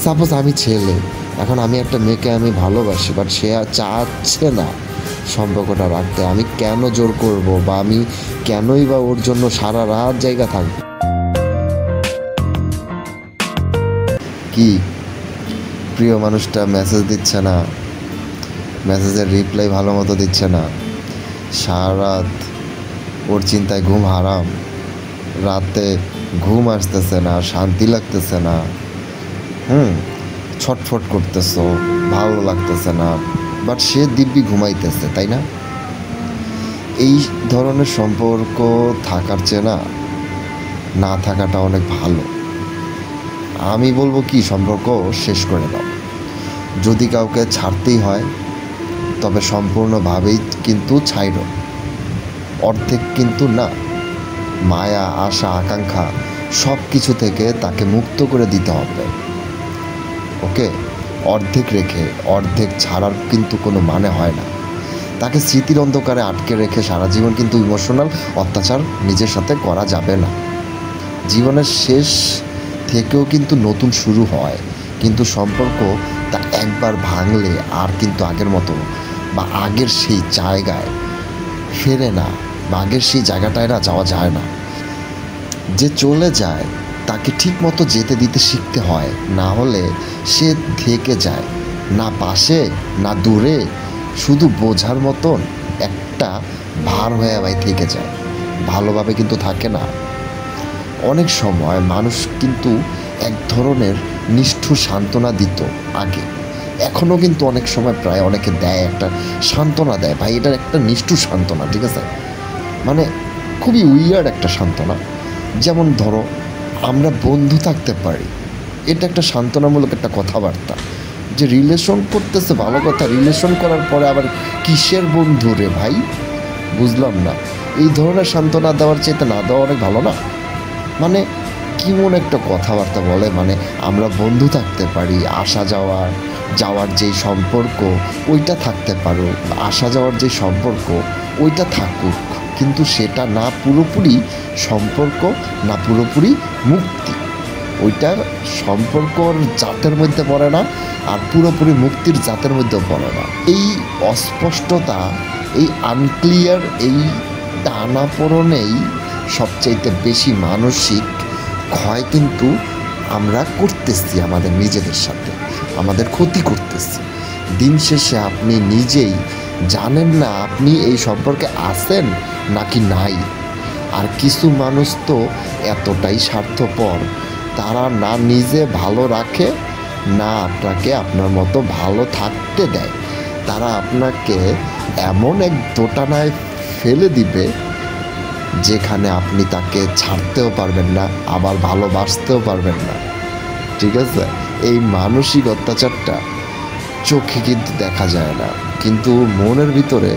Suppose আমি ছেলে, এখন আমি একটা মেয়েকে আমি ভালোবাসি, বাট সে আর চাচ্ছে না সম্পর্কটা রাখতে। আমি কেন জোর করব, বা আমি কেনই বা ওর জন্য সারা রাত জায়গা থাকবো? কি প্রিয় মানুষটা মেসেজ দিচ্ছে না, মেসেজের রিপ্লাই ভালো মতো দিচ্ছে না, সারা রাত ওর চিন্তায় ঘুম হারাম, রাতে ঘুম আসতেছে না, শান্তি লাগতেছে না, ছটফট করতেছো, ভালো লাগতেছে না, বাট সে দিব্যি ঘুমাইতেছে, তাই না? এই ধরনের সম্পর্ক থাকার চেয়ে না থাকাটা অনেক ভালো। আমি বলবো কি, সম্পর্ক শেষ করে দাও। যদি কাউকে ছাড়তেই হয় তবে সম্পূর্ণভাবেই কিন্তু ছাইড়ো, অর্ধেক কিন্তু না। মায়া, আশা, আকাঙ্ক্ষা সব কিছু থেকে তাকে মুক্ত করে দিতে হবে। ওকে, অর্ধেক রেখে অর্ধেক ছাড়ার কিন্তু কোনো মানে হয় না। তাকে স্মৃতির অন্ধকারে আটকে রেখে সারা জীবন কিন্তু ইমোশনাল অত্যাচার নিজের সাথে করা যাবে না। জীবনের শেষ থেকেও কিন্তু নতুন শুরু হয়, কিন্তু সম্পর্ক তা একবার ভাঙলে আর কিন্তু আগের মতো বা আগের সেই জায়গায় ফেরে না, বা আগের সেই জায়গাটায় যাওয়া যায় না। যে চলে যায় তাকে ঠিক মতো যেতে দিতে শিখতে হয়, না হলে সে থেকে যায়, না পাশে না দূরে, শুধু বোঝার মতন একটা ভার হয়ে থেকে যায়, ভালোভাবে কিন্তু থাকে না। অনেক সময় মানুষ কিন্তু এক ধরনের নিষ্ঠুর সান্ত্বনা দিত আগে, এখনও কিন্তু অনেক সময় প্রায় অনেকে দেয়, একটা সান্ত্বনা দেয়। ভাই, এটার একটা নিষ্ঠুর সান্ত্বনা, ঠিক আছে? মানে খুবই উইয়ার্ড একটা সান্ত্বনা। যেমন ধরো, আমরা বন্ধু থাকতে পারি, এটা একটা সান্ত্বনামূলক একটা কথাবার্তা। যে রিলেশন করতেছে ভালো কথা, রিলেশন করার পরে আবার কিসের বন্ধু রে ভাই? বুঝলাম না। এই ধরনের সান্ত্বনা দেওয়ার চাইতে না দেওয়া অনেক ভালো না? মানে কেমন একটা কথাবার্তা বলে, মানে আমরা বন্ধু থাকতে পারি, আসা যাওয়ার যেই সম্পর্ক ওইটা থাকতে পারো, আসা যাওয়ার যে সম্পর্ক ওইটা থাকুক, কিন্তু সেটা না পুরোপুরি সম্পর্ক, না পুরোপুরি মুক্তি। ওইটার সম্পর্কর জাতের মধ্যে পড়ে না, আর পুরোপুরি মুক্তির জাতের মধ্যেও পড়ে না। এই অস্পষ্টতা, এই আনক্লিয়ার, এই টানাপোড়েনেই সবচাইতে বেশি মানসিক ক্ষয় কিন্তু আমরা করতেছি আমাদের নিজেদের সাথে, আমাদের ক্ষতি করতেছি। দিন শেষে আপনি নিজেই জানেন না আপনি এই সম্পর্কে আছেন নাকি নাই। আর কিছু মানুষ তো এতটাই স্বার্থপর, তারা না নিজে ভালো রাখে, না আপনাকে আপনার মতো ভালো থাকতে দেয়। তারা আপনাকে এমন এক দোটানায় ফেলে দিবে যেখানে আপনি তাকে ছাড়তেও পারবেন না, আবার ভালোবাসতেও পারবেন না, ঠিক আছে? এই মানসিক অত্যাচারটা চোখে কিন্তু দেখা যায় না, কিন্তু মনের ভিতরে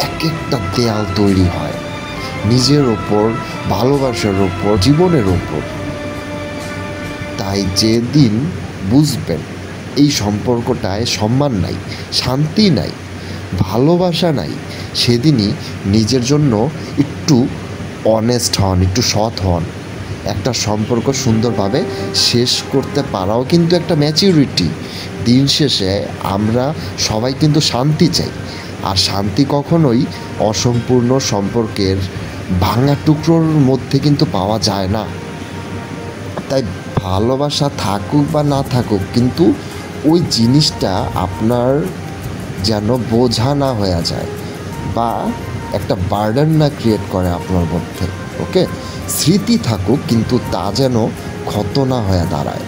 এক একটা দেয়াল তৈরি হয়, নিজের ওপর, ভালোবাসার ওপর, জীবনের ওপর। তাই যেদিন বুঝবেন এই সম্পর্কটায় সম্মান নাই, শান্তি নাই, ভালোবাসা নাই, সেদিনই নিজের জন্য একটু অনেস্ট হন, একটু সৎ হন। একটা সম্পর্ক সুন্দরভাবে শেষ করতে পারাও কিন্তু একটা ম্যাচিউরিটি। দিন শেষে আমরা সবাই কিন্তু শান্তি চাই, আর শান্তি কখনোই অসম্পূর্ণ সম্পর্কের ভাঙা টুকরোর মধ্যে কিন্তু পাওয়া যায় না। তাই ভালোবাসা থাকুক বা না থাকুক, কিন্তু ওই জিনিসটা আপনার যেন বোঝা না হয়ে যায়, বা একটা বার্ডেন না ক্রিয়েট করে আপনার মধ্যে। ওকে, স্মৃতি থাকুক, কিন্তু তা যেন ক্ষত না হয়ে দাঁড়ায়।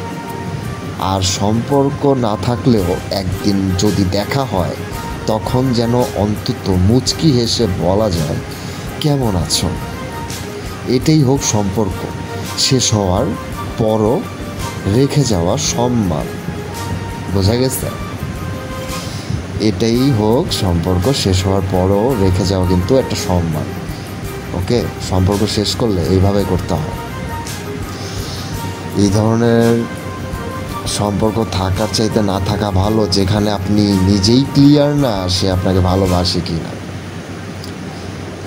আর সম্পর্ক না থাকলেও একদিন যদি দেখা হয়, তখন যেন অন্তত মুচকি হেসে বলা যায়, কেমন আছো? এটাই হোক সম্পর্ক শেষ হওয়ার পরও রেখে যাওয়া সম্মান। বোঝা গেছে? এটাই হোক সম্পর্ক শেষ হওয়ার পরও রেখে যাওয়া কিন্তু একটা সম্মান। ওকে, সম্পর্ক শেষ করলে এইভাবে করতে হয়। এই ধরনের সম্পর্ক থাকার চাইতে না থাকা ভালো, যেখানে আপনি নিজেই ক্লিয়ার না সে আপনাকে ভালোবাসে কি না।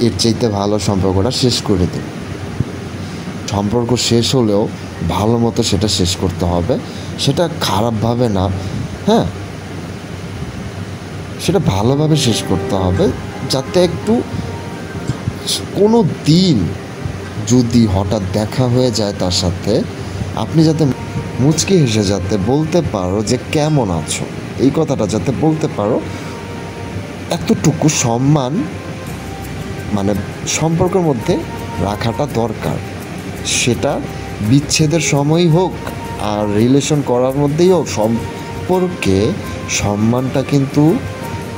এর চাইতে ভালো সম্পর্কটা শেষ করে দিন। সম্পর্ক শেষ হলেও ভালো মতো সেটা শেষ করতে হবে, সেটা খারাপভাবে না, হ্যাঁ, সেটা ভালোভাবে শেষ করতে হবে, যাতে একটু কোনো দিন যদি হঠাৎ দেখা হয়ে যায় তার সাথে, আপনি যাতে মুচকি হেসে যাতে বলতে পারো যে কেমন আছো, এই কথাটা যাতে বলতে পারো, এতটুকু সম্মান মানে সম্পর্কের মধ্যে রাখাটা দরকার। সেটা বিচ্ছেদের সময়ই হোক আর রিলেশন করার মধ্যেই হোক, সম্পর্কে সম্মানটা কিন্তু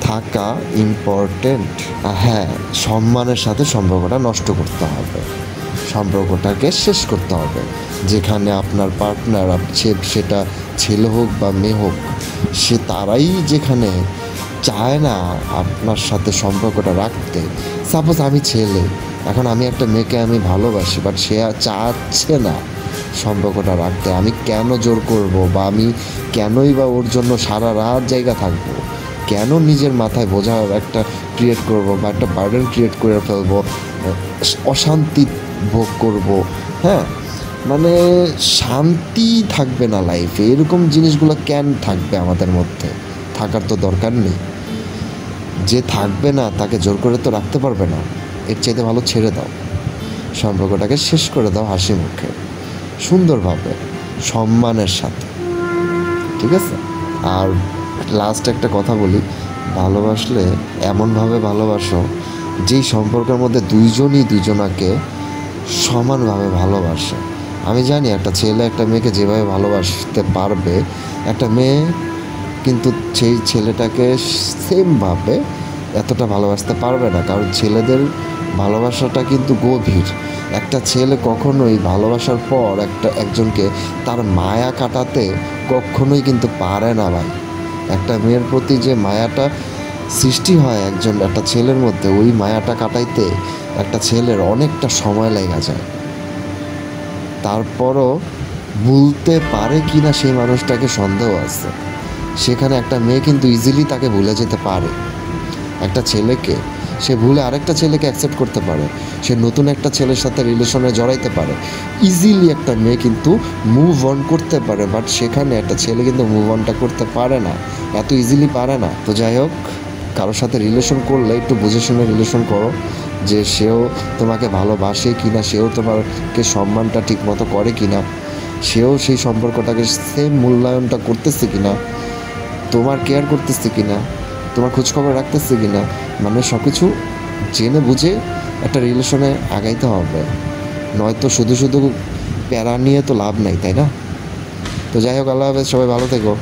থাকা ইম্পর্টেন্ট। হ্যাঁ, সম্মানের সাথে সম্পর্কটা নষ্ট করতে হবে, সম্পর্কটাকে শেষ করতে হবে। যেখানে আপনার পার্টনার, সেটা ছেলে হোক বা মেয়ে হোক, সে তারাই যেখানে চায় না আপনার সাথে সম্পর্কটা রাখতে। সাপোজ আমি ছেলে, এখন আমি একটা মেয়েকে আমি ভালোবাসি, বাট সে চাচ্ছে না সম্পর্কটা রাখতে, আমি কেন জোর করব, বা আমি কেনই বা ওর জন্য সারা রাত জায়গা থাকবো, কেন নিজের মাথায় বোঝা একটা ক্রিয়েট করব বা একটা বার্ডেন ক্রিয়েট করে ফেলবো, অশান্তি ভোগ করব, হ্যাঁ, মানে শান্তি থাকবে না লাইফে। এরকম জিনিসগুলো কেন থাকবে আমাদের মধ্যে? থাকার তো দরকার নেই। যে থাকবে না তাকে জোর করে তো রাখতে পারবে না। এর চাইতে ভালো ছেড়ে দাও, সম্পর্কটাকে শেষ করে দাও হাসি মুখে, সুন্দরভাবে, সম্মানের সাথে, ঠিক আছে? আর লাস্ট একটা কথা বলি, ভালোবাসলে এমনভাবে ভালোবাসো যেই সম্পর্কের মধ্যে দুইজনই দুজনাকে সমানভাবে ভালোবাসে। আমি জানি একটা ছেলে একটা মেয়েকে যেভাবে ভালোবাসতে পারবে, একটা মেয়ে কিন্তু সেই ছেলেটাকে সেমভাবে এতটা ভালোবাসতে পারবে না, কারণ ছেলেদের ভালোবাসাটা কিন্তু গভীর। একটা ছেলে কখনোই ভালোবাসার পর একজনকে তার মায়া কাটাতে কখনোই কিন্তু পারে না ভাই। একটা মেয়ের প্রতি যে মায়াটা সৃষ্টি হয় একটা ছেলের মধ্যে, ওই মায়াটা কাটাইতে একটা ছেলের অনেকটা সময় লেগে যায়। তারপরও ভুলতে পারে কি না সেই মানুষটাকে সন্দেহ আছে। সেখানে একটা মেয়ে কিন্তু ইজিলি তাকে ভুলে যেতে পারে। একটা ছেলেকে সে ভুলে আরেকটা ছেলেকে অ্যাকসেপ্ট করতে পারে, সে নতুন একটা ছেলের সাথে রিলেশনে জড়াইতে পারে ইজিলি। একটা মেয়ে কিন্তু মুভ অন করতে পারে, বাট সেখানে একটা ছেলে কিন্তু মুভ অনটা করতে পারে না, এত ইজিলি পারে না। তো যাই হোক, কারোর সাথে রিলেশন করলে একটু বুঝে শুনে রিলেশন করো, যে সেও তোমাকে ভালোবাসে কি না, সেও তোমাকে সম্মানটা ঠিক মতো করে কি না, সেও সেই সম্পর্কটাকে সেম মূল্যায়নটা করতেছে কি না, তোমার কেয়ার করতেছে কি না, তোমার খোঁজখবর রাখতেছে কি না, মানে সব কিছু জেনে বুঝে একটা রিলেশনে আগাইতে হবে। নয়তো শুধু শুধু প্যারা নিয়ে তো লাভ নাই, তাই না? তো যাই হোক, আল্লাহ হাফেজ, সবাই ভালো থেকো।